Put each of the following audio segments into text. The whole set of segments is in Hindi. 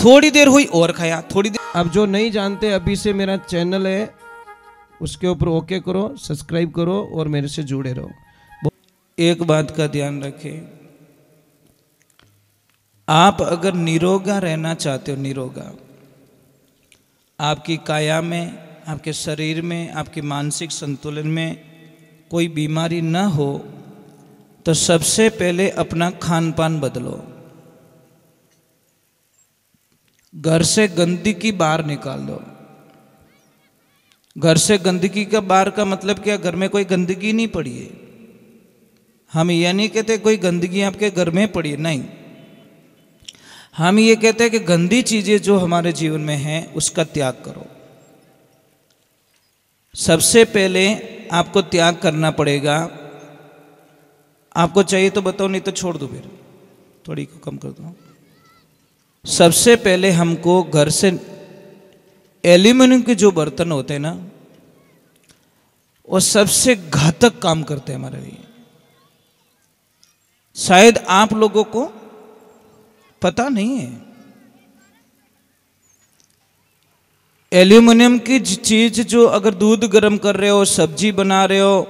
थोड़ी देर हुई और खाया, थोड़ी देर। अब जो नहीं जानते, अभी से मेरा चैनल है, उसके ऊपर ओके करो, सब्सक्राइब करो और मेरे से जुड़े रहो। एक बात का ध्यान रखें, आप अगर निरोगा रहना चाहते हो, निरोगा आपकी काया में, आपके शरीर में, आपके मानसिक संतुलन में कोई बीमारी न हो, तो सबसे पहले अपना खान पान बदलो। घर से गंदगी बाहर निकाल दो। घर से गंदगी का बाहर का मतलब क्या? घर में कोई गंदगी नहीं पड़ी है। हम ये नहीं कहते कोई गंदगी आपके घर में पड़ी है, नहीं। हम ये कहते हैं कि गंदी चीजें जो हमारे जीवन में हैं उसका त्याग करो। सबसे पहले आपको त्याग करना पड़ेगा। आपको चाहिए तो बताओ, नहीं तो छोड़ दो, फिर थोड़ी को कम कर दो। सबसे पहले हमको घर से एल्यूमिनियम के जो बर्तन होते हैं ना, वो सबसे घातक काम करते हैं हमारे लिए। शायद आप लोगों को पता नहीं है। एल्यूमिनियम की चीज जो, अगर दूध गर्म कर रहे हो, सब्जी बना रहे हो,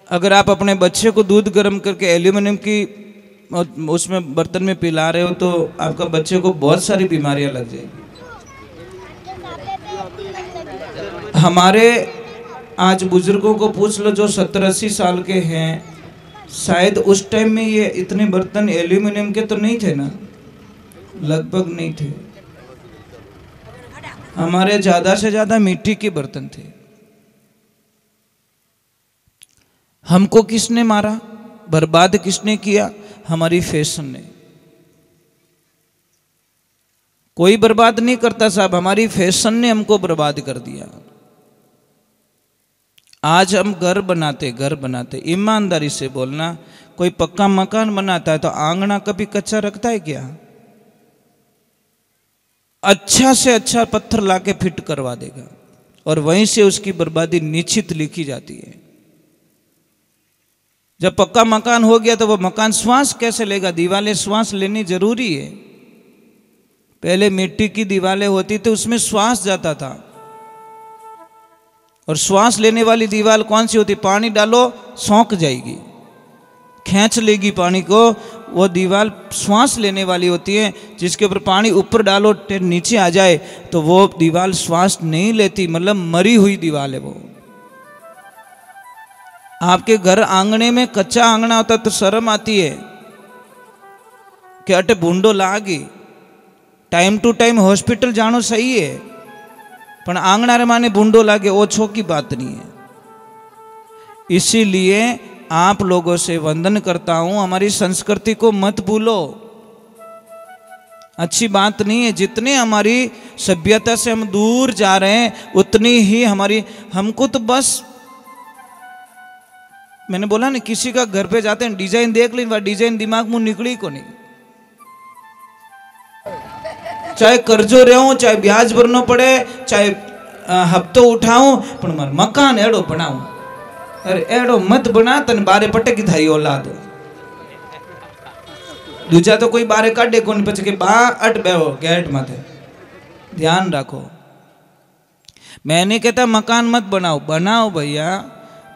अगर आप अपने बच्चे को दूध गर्म करके एल्यूमिनियम की उसमें बर्तन में पिला रहे हो, तो आपका बच्चे को बहुत सारी बीमारियां लग जाएगी। हमारे आज बुजुर्गों को पूछ लो जो 70-80 साल के हैं, शायद उस टाइम में ये इतने बर्तन एल्यूमिनियम के तो नहीं थे ना, लगभग नहीं थे। हमारे ज्यादा से ज्यादा मिट्टी के बर्तन थे। हमको किसने मारा, बर्बाद किसने किया? हमारी फैशन ने। कोई बर्बाद नहीं करता साहब, हमारी फैशन ने हमको बर्बाद कर दिया। आज हम घर बनाते, ईमानदारी से बोलना, कोई पक्का मकान बनाता है तो आंगना कभी कच्चा रखता है क्या? अच्छा से अच्छा पत्थर लाके फिट करवा देगा, और वहीं से उसकी बर्बादी निश्चित लिखी जाती है। जब पक्का मकान हो गया तो वो मकान श्वास कैसे लेगा? दीवारें श्वास लेनी जरूरी है। पहले मिट्टी की दीवारें होती थी, उसमें श्वास जाता था। और श्वास लेने वाली दीवार कौन सी होती? पानी डालो सौंक जाएगी, खींच लेगी पानी को। वो दीवार श्वास लेने वाली होती है, जिसके ऊपर पानी ऊपर डालो नीचे आ जाए तो वो दीवार श्वास नहीं लेती, मतलब मरी हुई दीवार है वो। आपके घर आंगने में कच्चा आंगना होता तो शर्म आती है कि अटे भूंडो लागी। टाइम टू टाइम हॉस्पिटल जानो सही है, पर आंगना रे माने भूंडो लागे ओछो की बात नहीं है। इसीलिए आप लोगों से वंदन करता हूं, हमारी संस्कृति को मत भूलो। अच्छी बात नहीं है। जितने हमारी सभ्यता से हम दूर जा रहे हैं, उतनी ही हमारी, हमको तो बस, मैंने बोला ना, किसी का घर पे जाते हैं डिजाइन देख ली, वह डिजाइन दिमाग मुंह निकली को नहीं। चाहे कर्जो रहो, चाहे ब्याज भरना पड़े, चाहे हफ्तो उठाऊं, पर मार मकान एड़ो बनाऊं। अरे एड़ो मत बना, तन बारे पटे की थारी औलाद। दूजा तो कोई बारे काटे कोनी, पछ के बा अट बेहो गेट मत। ध्यान रखो, मैं नहीं कहता मकान मत बनाओ, बनाओ भैया,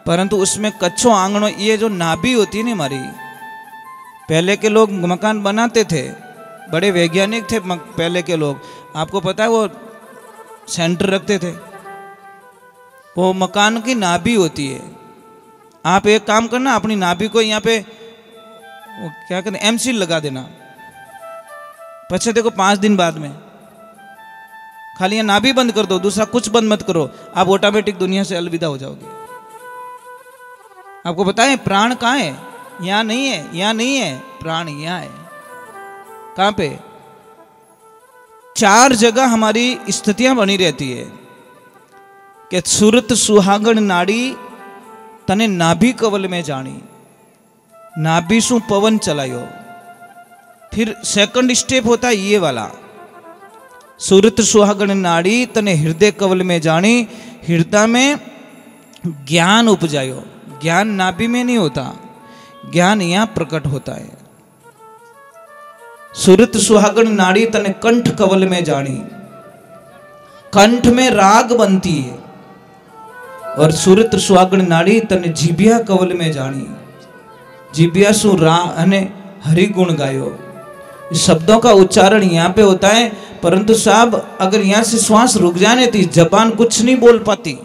परंतु उसमें कच्चो आंगनो, ये जो नाभि होती है ना हमारी, पहले के लोग मकान बनाते थे, बड़े वैज्ञानिक थे पहले के लोग। आपको पता है वो सेंटर रखते थे, वो मकान की नाभि होती है। आप एक काम करना, अपनी नाभि को यहाँ पे वो क्या कहते हैं, एमसील लगा देना। पछे देखो 5 दिन बाद में खाली यहाँ नाभि बंद कर दो, दूसरा कुछ बंद मत करो, आप ऑटोमेटिक दुनिया से अलविदा हो जाओगे। आपको बताएं प्राण कहाँ है? यहाँ नहीं है, यहाँ नहीं है, प्राण यहाँ है। कहाँ पे? 4 जगह हमारी स्थितियां बनी रहती है कि सुरत सुहागण नाड़ी तने नाभि कवल में जानी, नाभि सु पवन चलायो। फिर सेकंड स्टेप होता है ये वाला, सुरत सुहागण नाड़ी तने हृदय कवल में जानी, हृदय में ज्ञान उपजायो। ज्ञान नाभि में नहीं होता, ज्ञान यहां प्रकट होता है। सुरत सुहागण नाड़ी तने कंठ कवल में जानी, कंठ में राग बनती है। और सुरत सुहागण नाड़ी तने जीभिया कवल में जानी, जीभिया सु रा अने हरि गुण गायो। शब्दों का उच्चारण यहाँ पे होता है, परंतु साहब अगर यहाँ से श्वास रुक जाने तो जबान कुछ नहीं बोल पाती।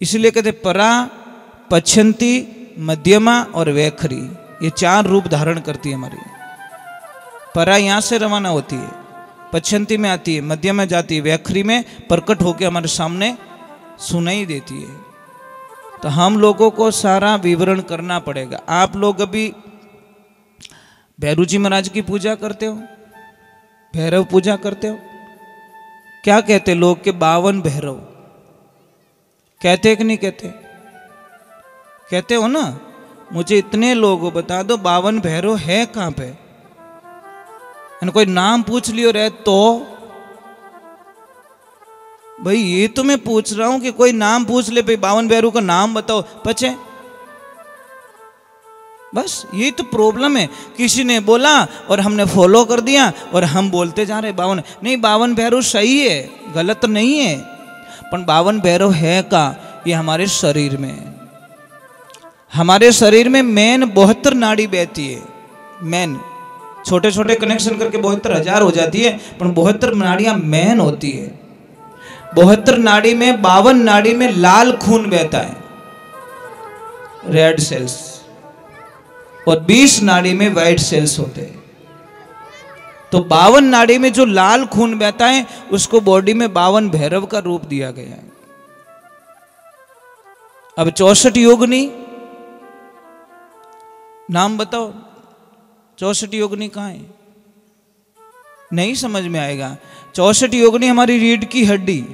इसलिए कहते परा, पछंती, मध्यमा और वैखरी, ये 4 रूप धारण करती है हमारी। परा यहाँ से रवाना होती है, पछंती में आती है, मध्य में जाती है, वैखरी में प्रकट होकर हमारे सामने सुनाई देती है। तो हम लोगों को सारा विवरण करना पड़ेगा। आप लोग अभी भैरू जी महाराज की पूजा करते हो, भैरव पूजा करते हो, क्या कहते लोग के 52 भैरव कहते कि नहीं कहते? कहते हो ना? मुझे इतने लोग बता दो 52 भैरव है कहां पे? कोई नाम पूछ लियो रहे तो भाई ये तो मैं पूछ रहा हूं कि कोई नाम पूछ ले, भाई 52 भैरव का नाम बताओ, पचे बस ये तो प्रॉब्लम है। किसी ने बोला और हमने फॉलो कर दिया और हम बोलते जा रहे 52 नहीं, 52 भैरव सही है, गलत नहीं है, पर 52 भैरव है का ये हमारे शरीर में, हमारे शरीर में मेन 72 नाड़ी बहती है। मेन छोटे छोटे कनेक्शन करके 72,000 हो जाती है, पर 72 नाड़ियां मेन होती है। 72 नाड़ी में 52 नाड़ी में लाल खून बहता है, रेड सेल्स, और 20 नाड़ी में व्हाइट सेल्स होते हैं। तो 52 नाड़ी में जो लाल खून बहता है उसको बॉडी में 52 भैरव का रूप दिया गया है। अब 64 योगिनी नाम बताओ, 64 योगिनी कहाँ है? नहीं समझ में आएगा। 64 योगिनी हमारी रीढ़ की हड्डी,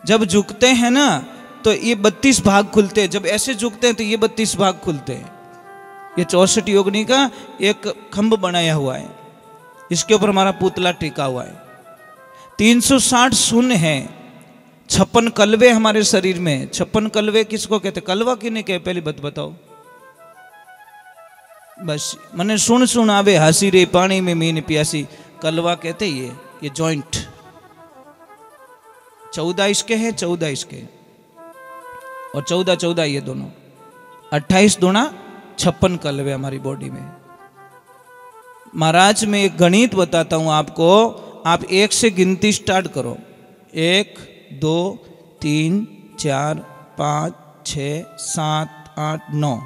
जब झुकते हैं ना तो ये 32 भाग खुलते हैं, जब ऐसे झुकते हैं तो ये 32 भाग खुलते हैं। ये 64 योगिनी का एक खंभ बनाया हुआ है, इसके ऊपर हमारा पुतला टिका हुआ है। 360 शून्य है, 56 कलवे हमारे शरीर में। 56 कलवे किसको कहते? कलवा किन्हें कहे पहले बताओ। बस मने सुन सुन आवे हंसी रे पानी में मीन प्यासी, कलवा कहते ये जॉइंट। 14 इसके हैं, 14 इसके, और 14 ये दोनों, 28 दूना 56 कलवे हमारी बॉडी में। महाराज मैं एक गणित बताता हूं आपको, आप 1 से गिनती स्टार्ट करो। 1 2 3 4 5 6 7 8 9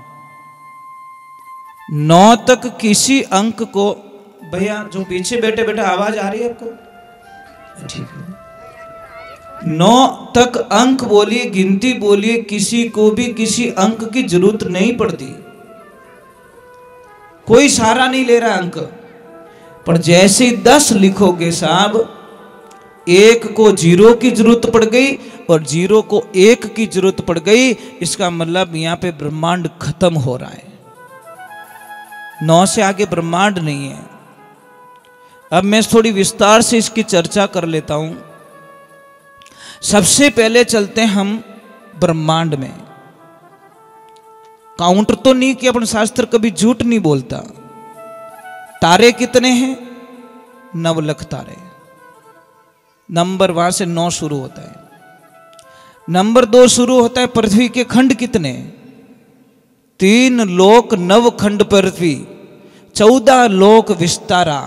9 तक किसी अंक को, भैया जो पीछे बैठे बैठे आवाज आ रही है आपको? ठीक है। 9 तक अंक बोलिए, गिनती बोलिए, किसी को भी किसी अंक की जरूरत नहीं पड़ती, कोई सहारा नहीं ले रहा अंक। पर जैसे 10 लिखोगे साहब, 1 को 0 की जरूरत पड़ गई और 0 को 1 की जरूरत पड़ गई, इसका मतलब यहां पे ब्रह्मांड खत्म हो रहा है। 9 से आगे ब्रह्मांड नहीं है। अब मैं थोड़ी विस्तार से इसकी चर्चा कर लेता हूं। सबसे पहले चलते हैं हम ब्रह्मांड में। काउंटर तो नहीं कि अपन शास्त्र कभी झूठ नहीं बोलता। तारे कितने हैं? 9 लाख तारे। नंबर वहां से 9 शुरू होता है। नंबर 2 शुरू होता है पृथ्वी के खंड कितने? 3 लोक 9 खंड पृथ्वी, 14 लोक विस्तारा।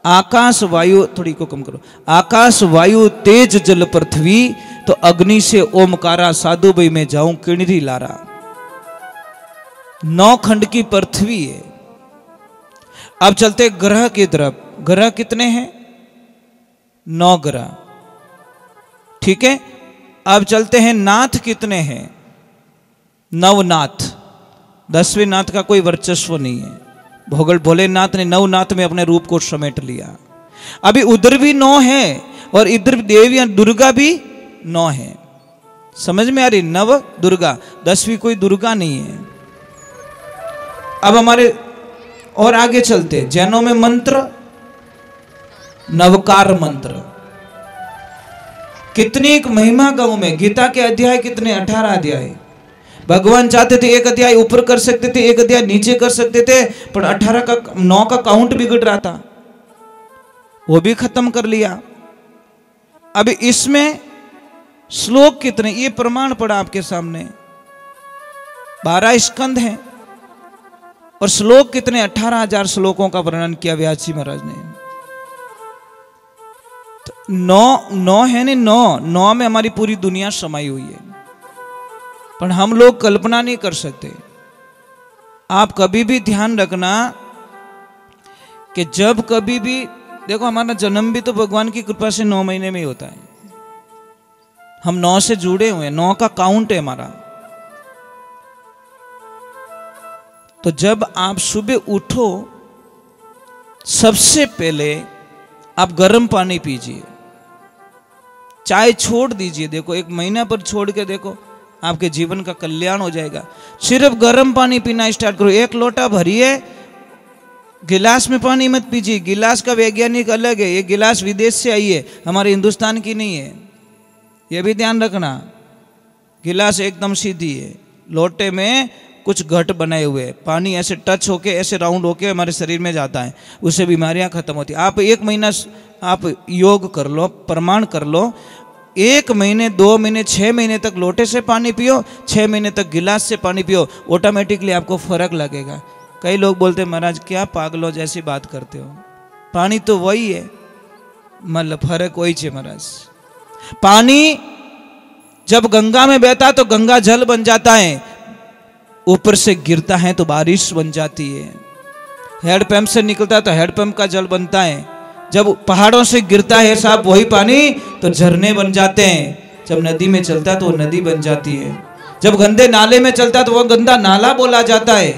आकाश वायु, थोड़ी को कम करो, आकाश वायु तेज जल पृथ्वी, तो अग्नि से ओमकारा, साधु भाई में जाऊं किणरी लारा। 9 खंड की पृथ्वी है। अब चलते ग्रह की तरफ। ग्रह कितने हैं? 9 ग्रह, ठीक है। अब चलते हैं नाथ कितने हैं? 9 नाथ। 10वें नाथ का कोई वर्चस्व नहीं है। भोलेनाथ ने 9 नाथ में अपने रूप को समेट लिया। अभी उधर भी 9 है और इधर देवियां दुर्गा भी 9 है। समझ में आ रही? 9 दुर्गा, 10वीं कोई दुर्गा नहीं है। अब हमारे और आगे चलते, जैनों में मंत्र नवकार मंत्र, कितनी एक महिमा गाँव में। गीता के अध्याय कितने? 18 अध्याय। भगवान चाहते थे एक अध्याय ऊपर कर सकते थे, एक अध्याय नीचे कर सकते थे, पर 18 का 9 का काउंट बिगड़ रहा था, वो भी खत्म कर लिया। अब इसमें श्लोक कितने, ये प्रमाण पड़ा आपके सामने, 12 स्कंद हैं और श्लोक कितने, 18,000 श्लोकों का वर्णन किया व्यास जी महाराज ने। तो 9 है नहीं, 9 में हमारी पूरी दुनिया समाई हुई है, पर हम लोग कल्पना नहीं कर सकते। आप कभी भी ध्यान रखना कि जब कभी भी देखो, हमारा जन्म भी तो भगवान की कृपा से 9 महीने में ही होता है। हम 9 से जुड़े हुए हैं, 9 का काउंट है हमारा। तो जब आप सुबह उठो, सबसे पहले आप गर्म पानी पीजिए, चाय छोड़ दीजिए। देखो 1 महीना पर छोड़ के देखो, आपके जीवन का कल्याण हो जाएगा। सिर्फ गर्म पानी पीना स्टार्ट करो, 1 लोटा भरिए, गिलास में पानी मत पीजिए। गिलास का वैज्ञानिक अलग है, ये गिलास विदेश से आई है, हमारे हिंदुस्तान की नहीं है, ये भी ध्यान रखना। गिलास एकदम सीधी है, लोटे में कुछ घट बनाए हुए, पानी ऐसे टच होके ऐसे राउंड होके हमारे शरीर में जाता है, उससे बीमारियां खत्म होती है। आप 1 महीना आप योग कर लो, प्रमाण कर लो, 1 महीने 2 महीने 6 महीने तक लोटे से पानी पियो, 6 महीने तक गिलास से पानी पियो, ऑटोमेटिकली आपको फर्क लगेगा। कई लोग बोलते हैं महाराज क्या पागलों जैसी बात करते हो, पानी तो वही है, मतलब फर्क वही है महाराज। पानी जब गंगा में बहता तो गंगा जल बन जाता है, ऊपर से गिरता है तो बारिश बन जाती है। हैंडपंप से निकलता है तो हैंडपंप का जल बनता है। जब पहाड़ों से गिरता है साहब वही पानी तो झरने बन जाते हैं। जब नदी में चलता है तो वो नदी बन जाती है। जब गंदे नाले में चलता है तो वो गंदा नाला बोला जाता है।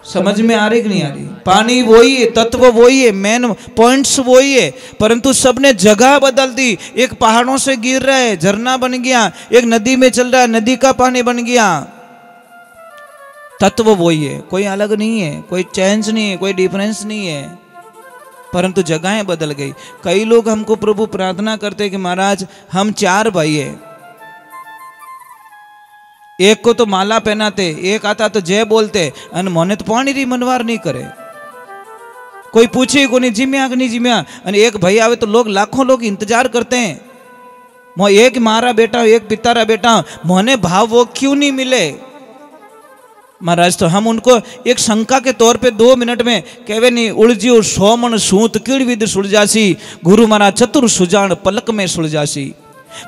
समझ में आ रही कि नहीं आ रही? पानी वही है, तत्व वही है, मेन पॉइंट्स वही है, परंतु सबने जगह बदल दी। एक पहाड़ों से गिर रहा है झरना बन गया, एक नदी में चल रहा है नदी का पानी बन गया। तत्व वही है, कोई अलग नहीं है, कोई चेंज नहीं है, कोई डिफरेंस नहीं है, परंतु जगहें बदल गई। कई लोग हमको प्रभु प्रार्थना करते कि महाराज हम 4 भाई हैं, एक को तो माला पहनाते, एक आता तो जय बोलते, अन मोने तो पानी री मनवार नहीं करे, कोई पूछे को नहीं जिम्या कि नहीं जिम्या। अने एक भाई आवे तो लोग लाखों लोग इंतजार करते हैं, मो एक मारा बेटा एक पितारा बेटा, मोने भाव वो क्यों नहीं मिले महाराज। तो हम उनको एक शंका के तौर पे 2 मिनट में कहवे नहीं, उलझियो 100 मन सूत किड़ विद सुलझासी, गुरु मारा चतुर सुजान पलक में सुलझासी।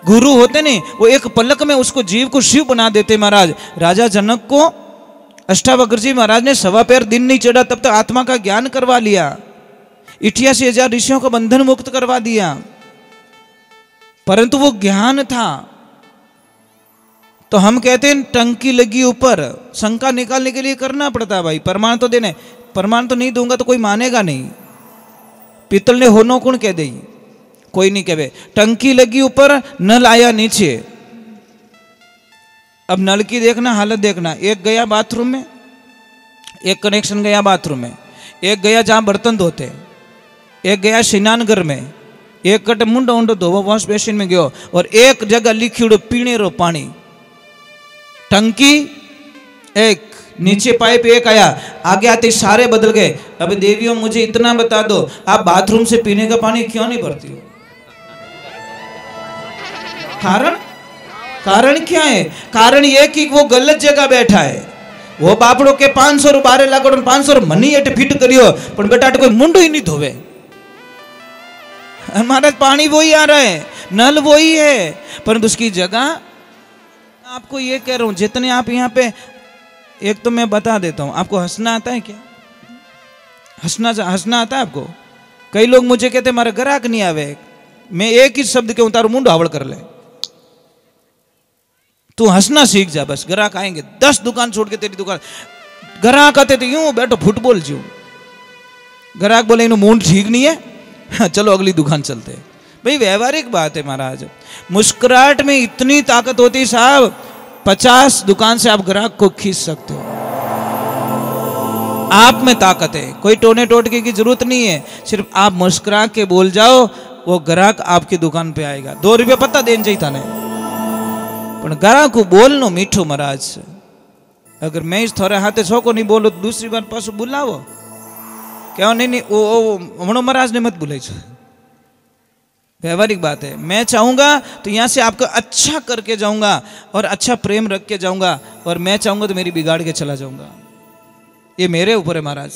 गुरु होते नहीं, वो एक पलक में उसको जीव को शिव बना देते महाराज। राजा जनक को अष्टावक्र जी महाराज ने 1.25 पैर दिन नहीं चढ़ा तब तक आत्मा का ज्ञान करवा लिया, 88,000 ऋषियों का बंधन मुक्त करवा दिया, परंतु वो ज्ञान था। तो हम कहते हैं टंकी लगी ऊपर, शंका निकालने के लिए करना पड़ता है भाई, प्रमाण तो देने, प्रमाण तो नहीं दूंगा तो कोई मानेगा नहीं। पीतल ने होनो कौन कह दे, कोई नहीं कहे। टंकी लगी ऊपर, नल आया नीचे। अब नल की देखना हालत देखना, एक गया बाथरूम में, एक कनेक्शन गया बाथरूम में, एक गया जहां बर्तन धोते, एक गया स्नान घर में, एक कट मुंडो उंडो धोवो वॉश बेसिन में गयो, और एक जगह लिक्विड पीने रो पानी। टंकी एक, नीचे पाइप एक आया, आगे आते सारे बदल गए। अब देवियों मुझे इतना बता दो, आप बाथरूम से पीने का पानी क्यों नहीं भरती हो? कारण क्या है? कारण ये कि वो गलत जगह बैठा है। वो बापड़ो के 500 रुपये लागो 500 मनी एट फिट करियो, पर बेटा कोई मुंडो ही नहीं धोवे। हमारा पानी वही आ रहा है, नल वही है, परंतु उसकी जगह। आपको ये कह रहा हूं, जितने आप यहाँ पे, एक तो मैं बता देता हूं, आपको हंसना आता है क्या? हंसना आता है आपको? कई लोग मुझे कहते हमारा ग्राहक नहीं आवे, मैं एक ही शब्द के तारू मुंड हावड़ कर ले, तू हंसना सीख जा, बस ग्राहक आएंगे। 10 दुकान छोड़ के तेरी दुकान, ग्राहक आते तो यूं बैठो फुटबॉल जो, ग्राहक बोले इन्हों मूड ठीक नहीं है, चलो अगली दुकान चलते। भाई व्यवहारिक बात है महाराज, मुस्कुराहट में इतनी ताकत होती साहब, 50 दुकान से आप ग्राहक को खींच सकते हो। आप में ताकत है, कोई टोने टोटके की जरूरत नहीं है, सिर्फ आप मुस्कुरा के बोल जाओ, वो ग्राहक आपकी दुकान पे आएगा। 2 रुपये पता देन चाहिए था ने, पण गरा को बोलनो मीठो महाराज। अगर मैं इस थोड़े हाथे छोको नहीं बोलो तो दूसरी बार पासो बुलावो क्या नहीं वो हमणो महाराज ने मत बुलाई छे। व्यवहारिक बात है। मैं चाहूंगा तो यहाँ से आपका अच्छा करके जाऊंगा और अच्छा प्रेम रख के जाऊंगा, और मैं चाहूंगा तो मेरी बिगाड़ के चला जाऊंगा। ये मेरे ऊपर है महाराज।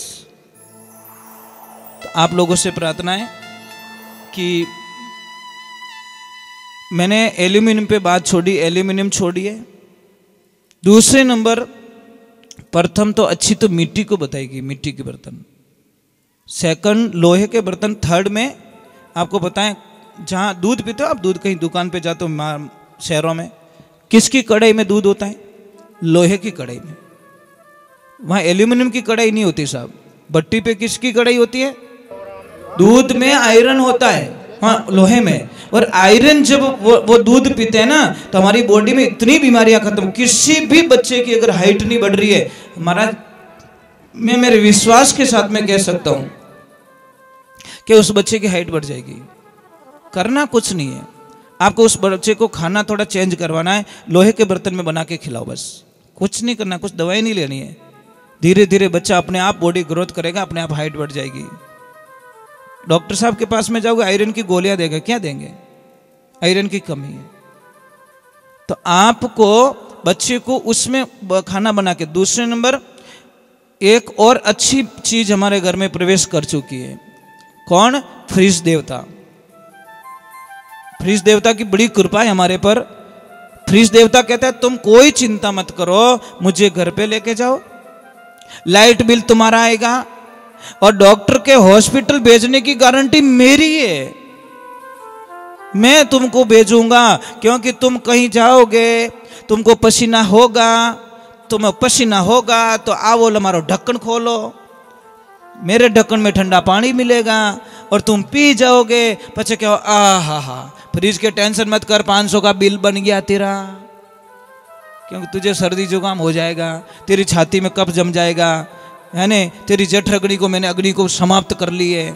तो आप लोगों से प्रार्थना है कि मैंने एल्यूमिनियम पे बात छोड़ी, एल्यूमिनियम छोड़िए। दूसरे नंबर, प्रथम तो अच्छी तो मिट्टी को बताएगी, मिट्टी के बर्तन। सेकंड लोहे के बर्तन। थर्ड में आपको बताएं, जहाँ दूध पीते हो आप, दूध कहीं दुकान पे जाते हो शहरों में, किसकी कढ़ाई में दूध होता है? लोहे की कढ़ाई में। वहाँ एल्यूमिनियम की कढ़ाई नहीं होती साहब। भट्टी पे किसकी कढ़ाई होती है? दूध में आयरन होता है, हाँ लोहे में। और आयरन जब वो दूध पीते हैं ना तो हमारी बॉडी में इतनी बीमारियां खत्म। किसी भी बच्चे की अगर हाइट नहीं बढ़ रही है महाराज, मैं मेरे विश्वास के साथ में कह सकता हूं कि उस बच्चे की हाइट बढ़ जाएगी। करना कुछ नहीं है, आपको उस बच्चे को खाना थोड़ा चेंज करवाना है, लोहे के बर्तन में बना के खिलाओ बस। कुछ नहीं करना, कुछ दवाई नहीं लेनी है। धीरे धीरे बच्चा अपने आप बॉडी ग्रोथ करेगा, अपने आप हाइट बढ़ जाएगी। डॉक्टर साहब के पास में जाओगे, आयरन की गोलियां देगा, क्या देंगे? आयरन की कमी है। तो आपको बच्चे को उसमें खाना बना के। दूसरे नंबर, एक और अच्छी चीज हमारे घर में प्रवेश कर चुकी है। कौन? फ्रिज देवता। फ्रिज देवता की बड़ी कृपा है हमारे पर। फ्रिज देवता कहता है तुम कोई चिंता मत करो, मुझे घर पे लेके जाओ, लाइट बिल तुम्हारा आएगा और डॉक्टर के हॉस्पिटल भेजने की गारंटी मेरी है। मैं तुमको भेजूंगा, क्योंकि तुम कहीं जाओगे, तुमको पसीना होगा, तुम्हें पसीना होगा तो आओ हमारा ढक्कन खोलो, मेरे ढक्कन में ठंडा पानी मिलेगा और तुम पी जाओगे। पचे क्या, हा फ्रिज के टेंशन मत कर, 500 का बिल बन गया तेरा, क्योंकि तुझे सर्दी जुकाम हो जाएगा, तेरी छाती में कफ जम जाएगा, है ने, तेरी जठ अग्नि को मैंने अग्नि को समाप्त कर ली है।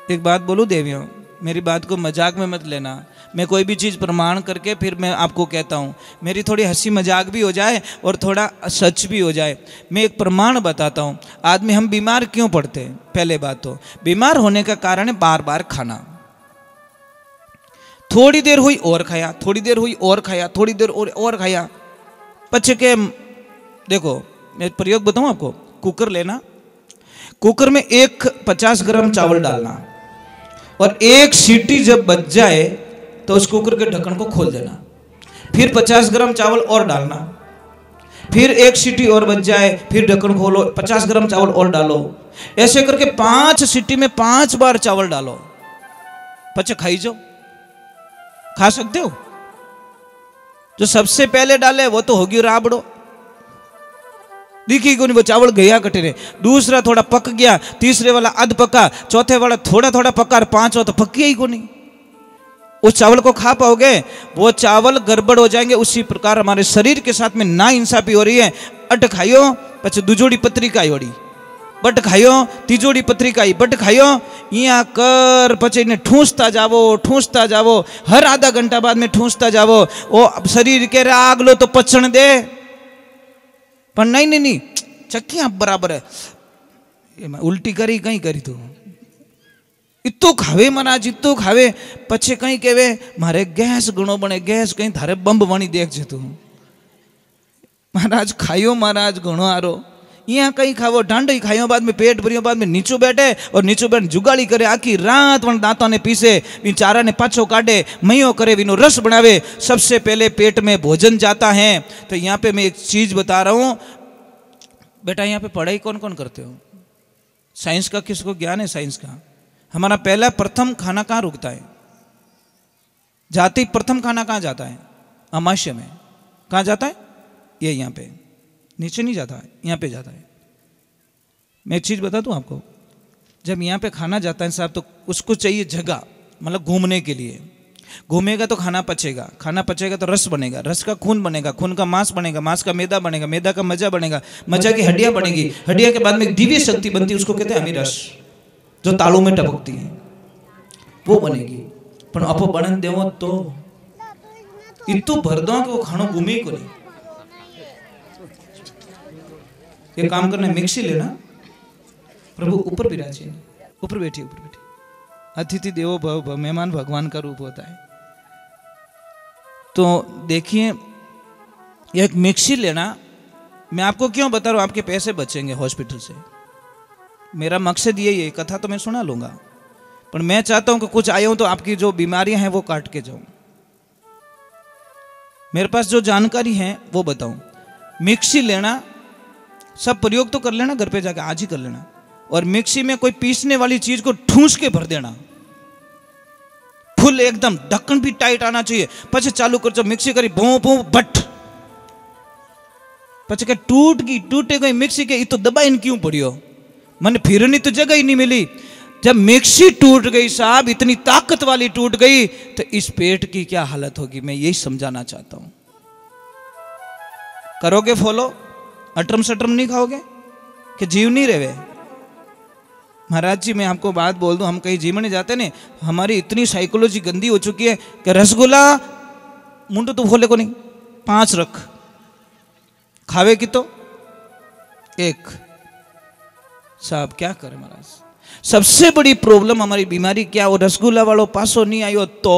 एक बात बोलूं देवियों, मेरी बात को मजाक में मत लेना। मैं कोई भी चीज़ प्रमाण करके फिर मैं आपको कहता हूँ, मेरी थोड़ी हंसी मजाक भी हो जाए और थोड़ा सच भी हो जाए। मैं एक प्रमाण बताता हूँ। आदमी हम बीमार क्यों पड़ते हैं? पहले बात तो बीमार होने का कारण है बार बार खाना। थोड़ी देर हुई और खाया, थोड़ी देर हुई और खाया, थोड़ी देर और खाया। पचे के देखो, मैं प्रयोग बताऊँ आपको। कुकर लेना, कुकर में 50 ग्राम चावल डालना और एक सीटी जब बज जाए तो उस कुकर के ढक्कन को खोल देना। फिर 50 ग्राम चावल और डालना, फिर एक सीटी और बज जाए, फिर ढक्कन खोलो, 50 ग्राम चावल और डालो। ऐसे करके 5 सीटी में 5 बार चावल डालो। पचे खाई जाओ, खा सकते हो। जो सबसे पहले डाले वो तो होगी राबड़ो, दिखी को नहीं, वो चावल गया कटे रहे। दूसरा थोड़ा पक गया, तीसरे वाला अध पका, चौथे वाला थोड़ा थोड़ा पका, और पांचवा तो पक गया ही को नहीं। उस चावल को खा पाओगे? वो चावल गड़बड़ हो जाएंगे। उसी प्रकार हमारे शरीर के साथ में ना इंसाफी हो रही है। अट खाइयो, पचे दूजोड़ी पत्री का ओड़ी, बट खाइयो, तीजोड़ी पत्री का बट खाइयो, यहाँ कर पचे ने ठूसता जावो, हर आधा घंटा बाद में ठूसता जावो। वो शरीर के राग लो तो पचन दे, पर नहीं चक्की आप बराबर है, उल्टी करी कहीं करी तू इतो खावे महाराज, इतो खावे। पछे कहीं कहवे मारे गैस घणो बने, गैस कहीं थारे बंब बनी देख जे तू। महाराज खायो, महाराज घणो आरो। यहाँ कहीं खावो, ढांडी खायो, बाद में पेट भरियो, बाद में नीचो बैठे और नीचो बैठ जुगाड़ी करे, आखी रात वन दांतों ने पीसे, इन चारा ने पाछो काटे, मयो करे, विनो रस बनावे। सबसे पहले पेट में भोजन जाता है। तो यहाँ पे मैं एक चीज बता रहा हूँ बेटा, यहाँ पे पढ़ाई कौन कौन करते हो? साइंस का किसको ज्ञान है? साइंस का हमारा पहला प्रथम खाना कहाँ रुकता है? जाति प्रथम खाना कहाँ जाता है? अमाशय में। कहाँ जाता है? ये यहाँ पे, नीचे नहीं जाता है, यहाँ पे जाता है। मैं एक चीज़ बता दूँ आपको, जब यहाँ पे खाना जाता है साहब तो उसको चाहिए जगह, मतलब घूमने के लिए। घूमेगा तो खाना पचेगा, खाना पचेगा तो रस बनेगा, रस का खून बनेगा, खून का मांस बनेगा, मांस का मैदा बनेगा, मैदा का मजा बनेगा, मजा की हड्डियाँ बनेगी, हड्डियाँ के बाद में एक दिव्य शक्ति बनती है, उसको कहते हैं अमीरस, जो तालू में टपकती है, वो बनेगी। पर आप बनन देवो तो इतु भर दो कि वो खानो घूमे को नहीं। ये काम करना, मिक्सी लेना, प्रभु ऊपर विराजे, ऊपर बैठी, ऊपर बैठी। अतिथि देवो भव भव, मेहमान भगवान का रूप होता है। तो देखिए, एक मिक्सी लेना, मैं आपको क्यों बता रहा हूं, आपके पैसे बचेंगे हॉस्पिटल से। मेरा मकसद यही है, कथा तो मैं सुना लूंगा, पर मैं चाहता हूं कि कुछ आया हूं तो आपकी जो बीमारियां हैं वो काट के जाऊं। मेरे पास जो जानकारी है वो बताऊं। मिक्सी लेना, सब प्रयोग तो कर लेना, घर पे जाके आज ही कर लेना। और मिक्सी में कोई पीसने वाली चीज को ठूस के भर देना, फुल एकदम, ढक्कन भी टाइट आना चाहिए। पछे चालू कर जो मिक्सी करी, भू भू बट, पछे के टूटे गई मिक्सी के, तो दबा इन क्यों पड़ियो, मन फिरनी तो जगह ही नहीं मिली। जब मिक्सी टूट गई साहब, इतनी ताकत वाली टूट गई, तो इस पेट की क्या हालत होगी, मैं यही समझाना चाहता हूं। करोगे फॉलो, अटरम सटरम नहीं खाओगे कि जीव नहीं रहे। महाराज जी, मैं आपको बात बोल दूं, हम कहीं जीवने जाते ने, हमारी इतनी साइकोलॉजी गंदी हो चुकी है कि रसगुल्ला मुंडो तो खोले को नहीं, 5 रख, खावे की तो 1। साहब क्या करे महाराज, सबसे बड़ी प्रॉब्लम हमारी बीमारी क्या, वो रसगुल्ला वालों पासो नहीं आयो तो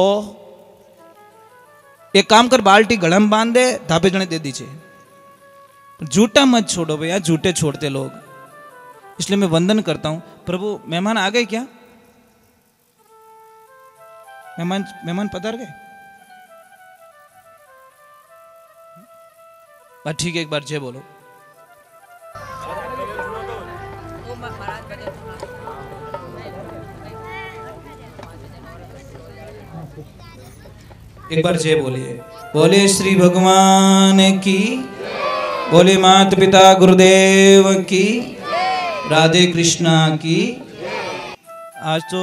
एक काम कर, बाल्टी गड़म बांध दे, धापे जने दे दीजिए। झूठा मत छोड़ो भैया, झूठे छोड़ते लोग। इसलिए मैं वंदन करता हूं। प्रभु, मेहमान आ गए क्या? मेहमान पधार गए? बात ठीक है, एक बार जय बोलो। एक बार जय बोलिए। बोले श्री भगवान की, बोले माता पिता गुरुदेव की, राधे कृष्णा की। आज तो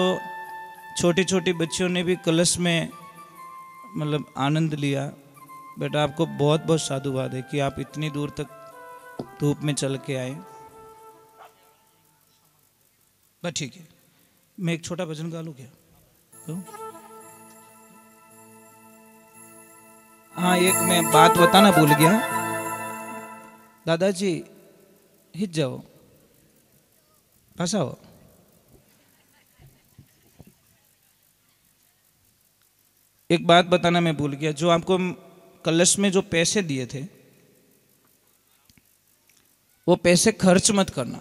छोटी छोटी बच्चियों ने भी कलश में मतलब आनंद लिया। बेटा, आपको बहुत बहुत साधुवाद है कि आप इतनी दूर तक धूप में चल के आए। बस ठीक है, मैं एक छोटा भजन गा लूं क्या? तो हाँ, एक मैं बात बताना भूल गया। दादाजी हिट जाओ, फंसाओ। एक बात बताना मैं भूल गया, जो आपको कलश में जो पैसे दिए थे, वो पैसे खर्च मत करना।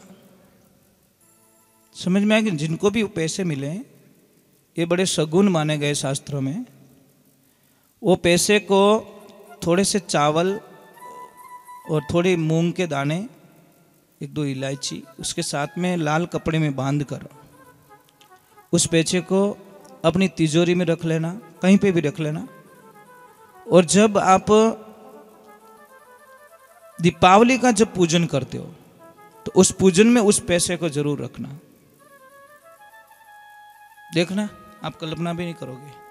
समझ में आएगी? जिनको भी पैसे मिले, ये बड़े सगुन माने गए शास्त्रों में। वो पैसे को थोड़े से चावल और थोड़े मूंग के दाने, 1-2 इलायची, उसके साथ में लाल कपड़े में बांध कर उस पैसे को अपनी तिजोरी में रख लेना, कहीं पे भी रख लेना। और जब आप दीपावली का जब पूजन करते हो, तो उस पूजन में उस पैसे को जरूर रखना। देखना, आप कल्पना भी नहीं करोगे।